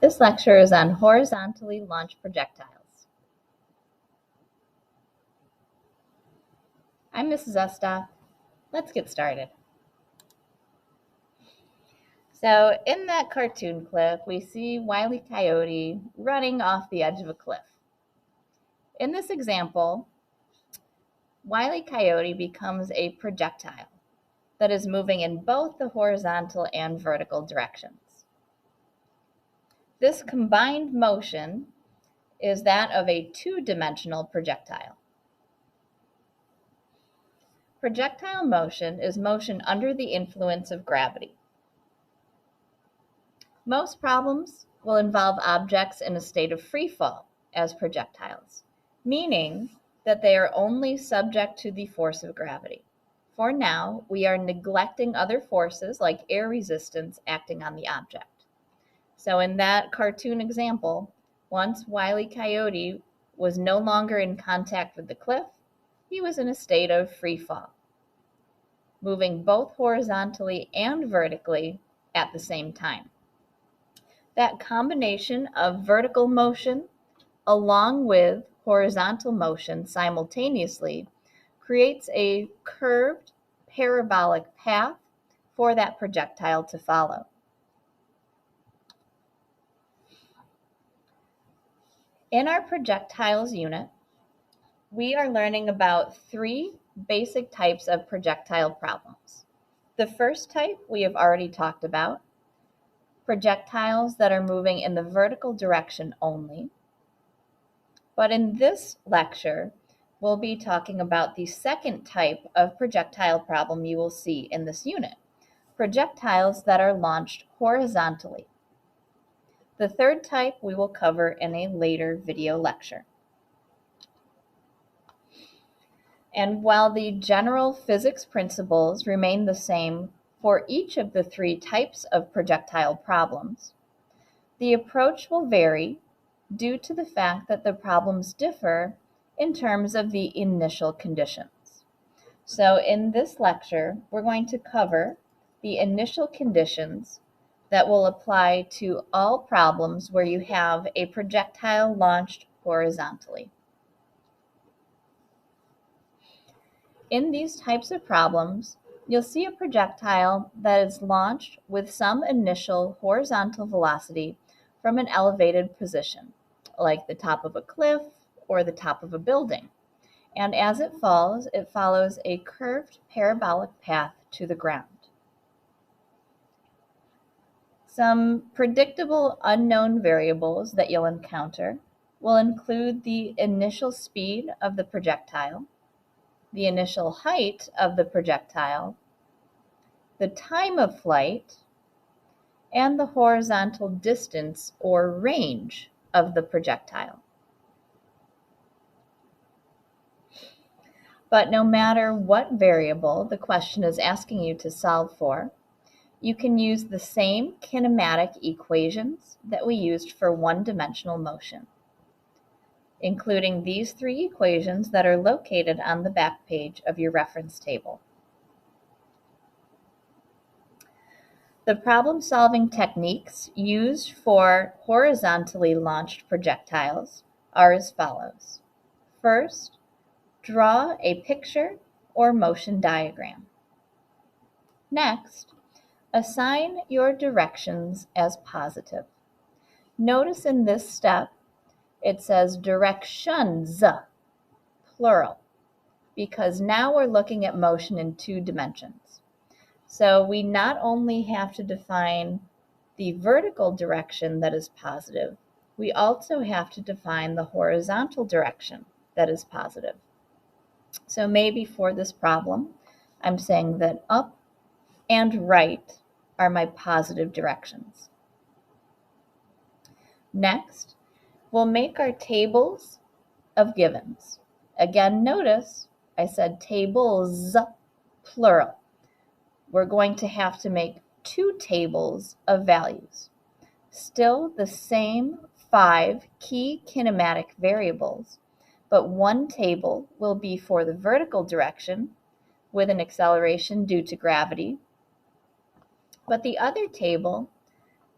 This lecture is on horizontally launched projectiles. I'm Mrs. Estoff. Let's get started. So in that cartoon clip, we see Wile E. Coyote running off the edge of a cliff. In this example, Wile E. Coyote becomes a projectile that is moving in both the horizontal and vertical directions. This combined motion is that of a two-dimensional projectile. Projectile motion is motion under the influence of gravity. Most problems will involve objects in a state of free fall as projectiles, meaning that they are only subject to the force of gravity. For now, we are neglecting other forces like air resistance acting on the object. So in that cartoon example, once Wile E. Coyote was no longer in contact with the cliff, he was in a state of free fall, moving both horizontally and vertically at the same time. That combination of vertical motion along with horizontal motion simultaneously creates a curved parabolic path for that projectile to follow. In our projectiles unit, we are learning about three basic types of projectile problems. The first type we have already talked about, projectiles that are moving in the vertical direction only. But in this lecture, we'll be talking about the second type of projectile problem you will see in this unit, projectiles that are launched horizontally. The third type we will cover in a later video lecture. And while the general physics principles remain the same for each of the three types of projectile problems, the approach will vary due to the fact that the problems differ in terms of the initial conditions. So in this lecture, we're going to cover the initial conditions that will apply to all problems where you have a projectile launched horizontally. In these types of problems, you'll see a projectile that is launched with some initial horizontal velocity from an elevated position, like the top of a cliff or the top of a building. And as it falls, it follows a curved parabolic path to the ground. Some predictable unknown variables that you'll encounter will include the initial speed of the projectile, the initial height of the projectile, the time of flight, and the horizontal distance or range of the projectile. But no matter what variable the question is asking you to solve for, you can use the same kinematic equations that we used for one-dimensional motion, including these three equations that are located on the back page of your reference table. The problem-solving techniques used for horizontally launched projectiles are as follows. First, draw a picture or motion diagram. Next, assign your directions as positive. Notice in this step, it says directions, plural, because now we're looking at motion in two dimensions. So we not only have to define the vertical direction that is positive, we also have to define the horizontal direction that is positive. So maybe for this problem, I'm saying that up and right are my positive directions. Next, we'll make our tables of givens. Again, notice I said tables, plural. We're going to have to make two tables of values. Still the same 5 key kinematic variables, but one table will be for the vertical direction with an acceleration due to gravity, but the other table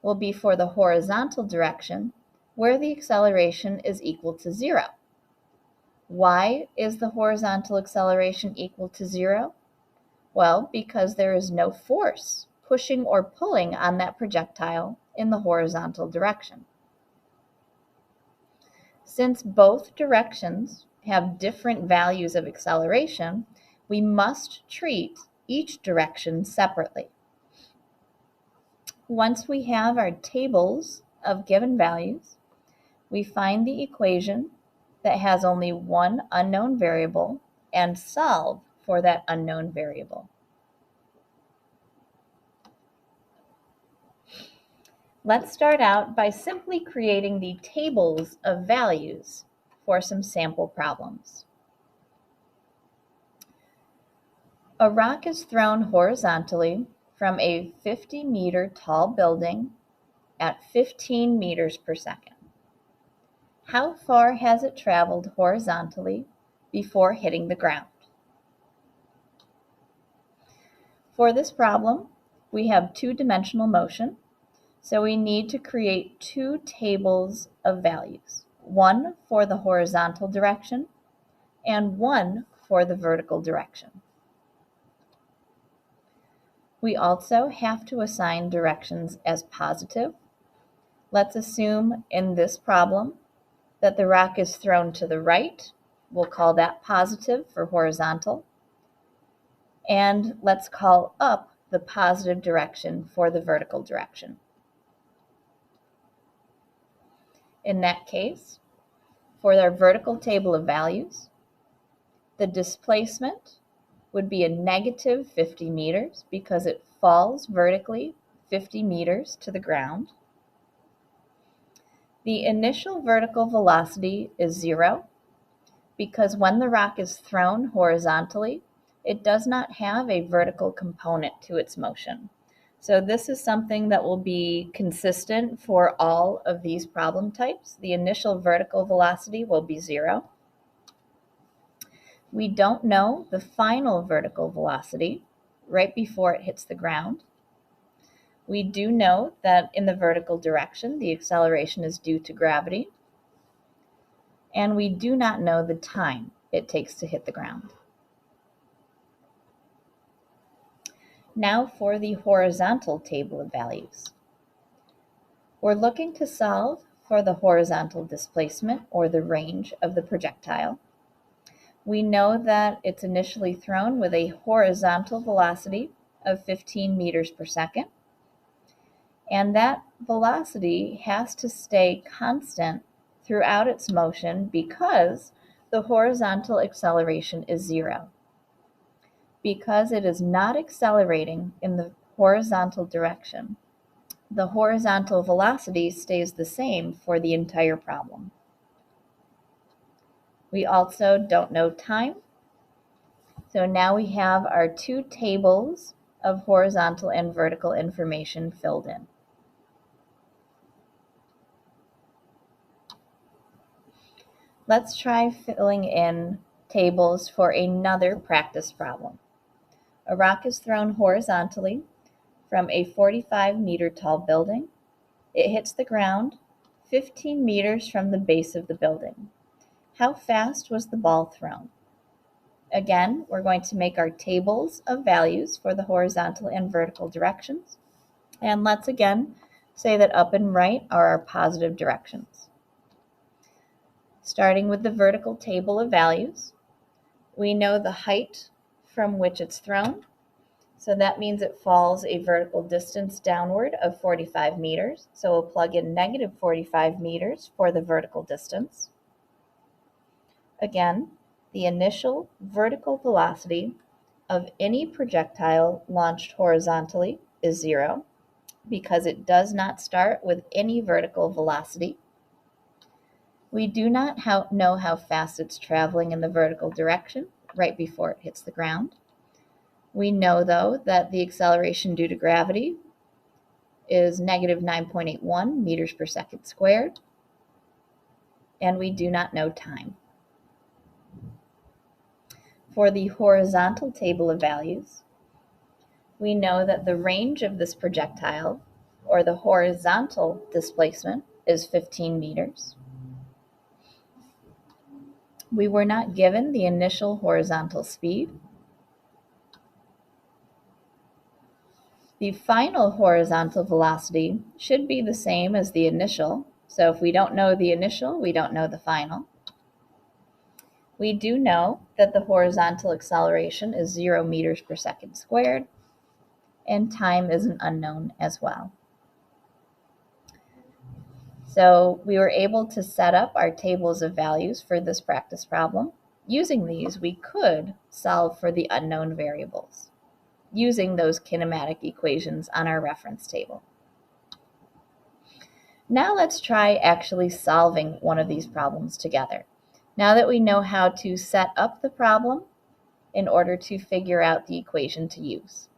will be for the horizontal direction, where the acceleration is equal to 0. Why is the horizontal acceleration equal to 0? Well, because there is no force pushing or pulling on that projectile in the horizontal direction. Since both directions have different values of acceleration, we must treat each direction separately. Once we have our tables of given values, we find the equation that has only one unknown variable and solve for that unknown variable. Let's start out by simply creating the tables of values for some sample problems. A rock is thrown horizontally from a 50-meter tall building at 15 meters per second. How far has it traveled horizontally before hitting the ground? For this problem, we have two-dimensional motion, so we need to create two tables of values, one for the horizontal direction and one for the vertical direction. We also have to assign directions as positive. Let's assume in this problem that the rock is thrown to the right. We'll call that positive for horizontal. And let's call up the positive direction for the vertical direction. In that case, for our vertical table of values, the displacement would be a negative 50 meters because it falls vertically 50 meters to the ground. The initial vertical velocity is 0 because when the rock is thrown horizontally, it does not have a vertical component to its motion. So this is something that will be consistent for all of these problem types. The initial vertical velocity will be 0. We don't know the final vertical velocity right before it hits the ground. We do know that in the vertical direction, the acceleration is due to gravity. And we do not know the time it takes to hit the ground. Now for the horizontal table of values. We're looking to solve for the horizontal displacement or the range of the projectile. We know that it's initially thrown with a horizontal velocity of 15 meters per second. And that velocity has to stay constant throughout its motion because the horizontal acceleration is 0. Because it is not accelerating in the horizontal direction, the horizontal velocity stays the same for the entire problem. We also don't know time. So now we have our two tables of horizontal and vertical information filled in. Let's try filling in tables for another practice problem. A rock is thrown horizontally from a 45-meter tall building. It hits the ground 15 meters from the base of the building. How fast was the ball thrown? Again, we're going to make our tables of values for the horizontal and vertical directions. And let's again say that up and right are our positive directions. Starting with the vertical table of values, we know the height from which it's thrown. So that means it falls a vertical distance downward of 45 meters. So we'll plug in negative 45 meters for the vertical distance. Again, the initial vertical velocity of any projectile launched horizontally is 0 because it does not start with any vertical velocity. We do not know how fast it's traveling in the vertical direction right before it hits the ground. We know, though, that the acceleration due to gravity is negative 9.81 meters per second squared, and we do not know time. For the horizontal table of values, we know that the range of this projectile or the horizontal displacement, is 15 meters. We were not given the initial horizontal speed. The final horizontal velocity should be the same as the initial. So if we don't know the initial, we don't know the final. We do know that the horizontal acceleration is 0 meters per second squared, and time is an unknown as well. So we were able to set up our tables of values for this practice problem. Using these, we could solve for the unknown variables using those kinematic equations on our reference table. Now let's try actually solving one of these problems together. Now that we know how to set up the problem in order to figure out the equation to use.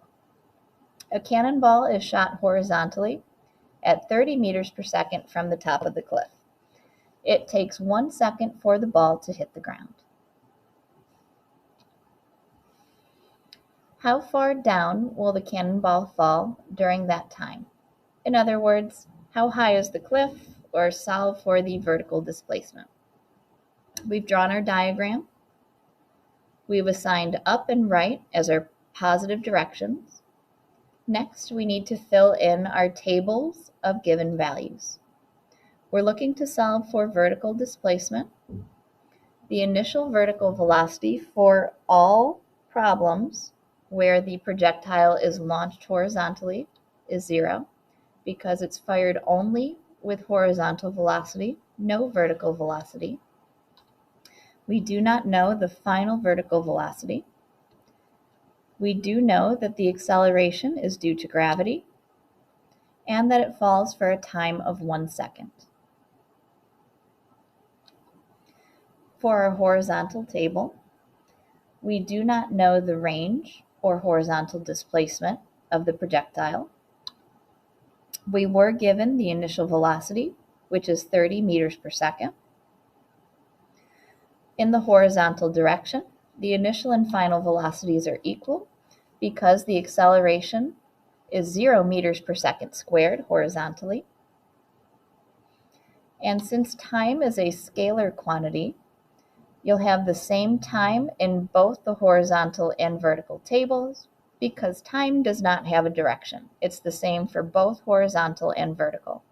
A cannonball is shot horizontally at 30 meters per second from the top of the cliff. It takes 1 second for the ball to hit the ground. How far down will the cannonball fall during that time? In other words, how high is the cliff, or solve for the vertical displacement. We've drawn our diagram. We've assigned up and right as our positive directions. Next, we need to fill in our tables of given values. We're looking to solve for vertical displacement. The initial vertical velocity for all problems where the projectile is launched horizontally is 0 because it's fired only with horizontal velocity, no vertical velocity. We do not know the final vertical velocity. We do know that the acceleration is due to gravity and that it falls for a time of 1 second. For our horizontal table, we do not know the range or horizontal displacement of the projectile. We were given the initial velocity, which is 30 meters per second. In the horizontal direction, the initial and final velocities are equal because the acceleration is 0 meters per second squared horizontally. And since time is a scalar quantity, you'll have the same time in both the horizontal and vertical tables because time does not have a direction. It's the same for both horizontal and vertical.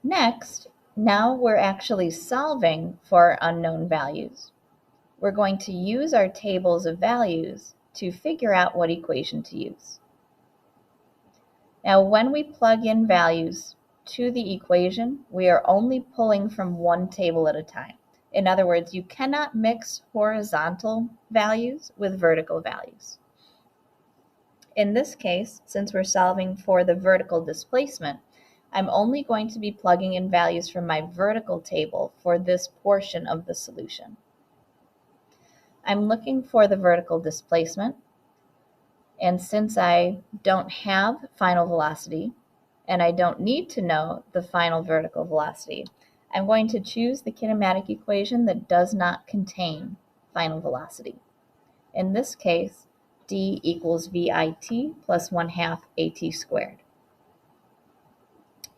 Next, now we're actually solving for our unknown values. We're going to use our tables of values to figure out what equation to use. Now, when we plug in values to the equation, we are only pulling from one table at a time. In other words, you cannot mix horizontal values with vertical values. In this case, since we're solving for the vertical displacement, I'm only going to be plugging in values from my vertical table for this portion of the solution. I'm looking for the vertical displacement, and since I don't have final velocity, and I don't need to know the final vertical velocity, I'm going to choose the kinematic equation that does not contain final velocity. In this case, d equals VIT plus 1/2 AT squared.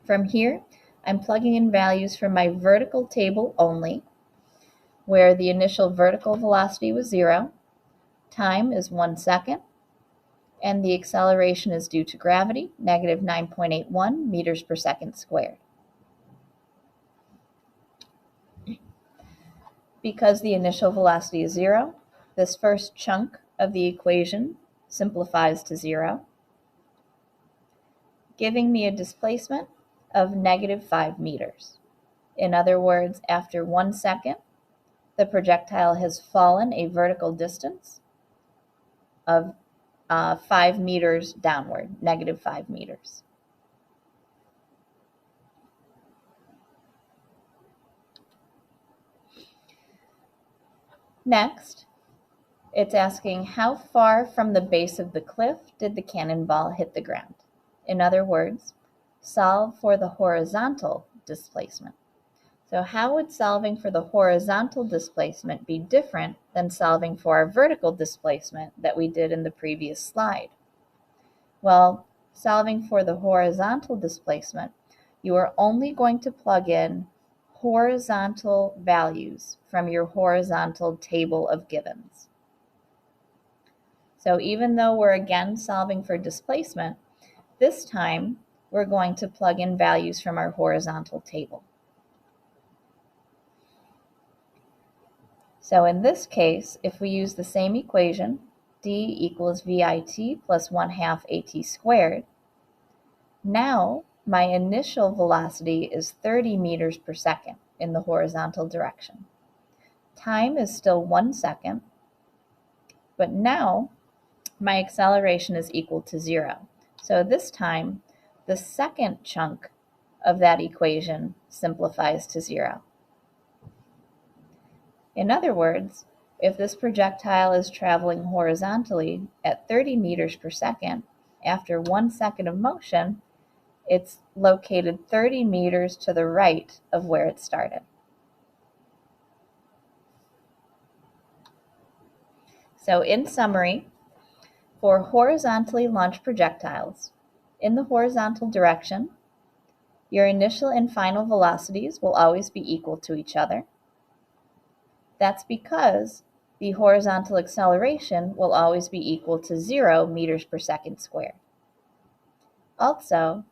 From here, I'm plugging in values from my vertical table only, where the initial vertical velocity was 0, time is 1 second, and the acceleration is due to gravity, negative 9.81 meters per second squared. Because the initial velocity is 0, this first chunk of the equation simplifies to 0, giving me a displacement of negative 5 meters. In other words, after 1 second, the projectile has fallen a vertical distance of 5 meters downward, negative 5 meters. Next, it's asking how far from the base of the cliff did the cannonball hit the ground? In other words, solve for the horizontal displacement. So how would solving for the horizontal displacement be different than solving for our vertical displacement that we did in the previous slide? Well, solving for the horizontal displacement, you are only going to plug in horizontal values from your horizontal table of givens. So even though we're again solving for displacement, this time we're going to plug in values from our horizontal table. So in this case, if we use the same equation, d equals VIT plus 1/2 AT squared, now my initial velocity is 30 meters per second in the horizontal direction. Time is still 1 second, but now my acceleration is equal to 0. So this time, the second chunk of that equation simplifies to 0. In other words, if this projectile is traveling horizontally at 30 meters per second, after 1 second of motion, it's located 30 meters to the right of where it started. So in summary, for horizontally launched projectiles, in the horizontal direction, your initial and final velocities will always be equal to each other. That's because the horizontal acceleration will always be equal to 0 meters per second squared. Also,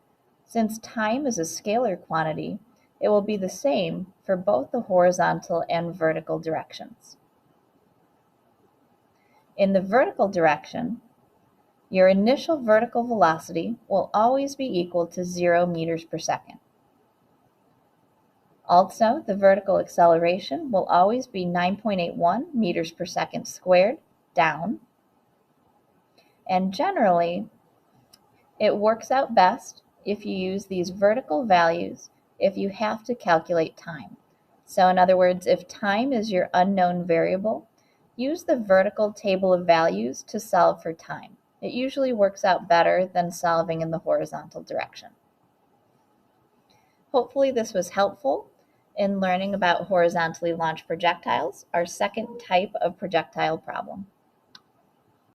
since time is a scalar quantity, it will be the same for both the horizontal and vertical directions. In the vertical direction, your initial vertical velocity will always be equal to 0 meters per second. Also, the vertical acceleration will always be 9.81 meters per second squared down. And generally, it works out best if you use these vertical values if you have to calculate time. So in other words, if time is your unknown variable, use the vertical table of values to solve for time. It usually works out better than solving in the horizontal direction. Hopefully this was helpful in learning about horizontally launched projectiles, our second type of projectile problem.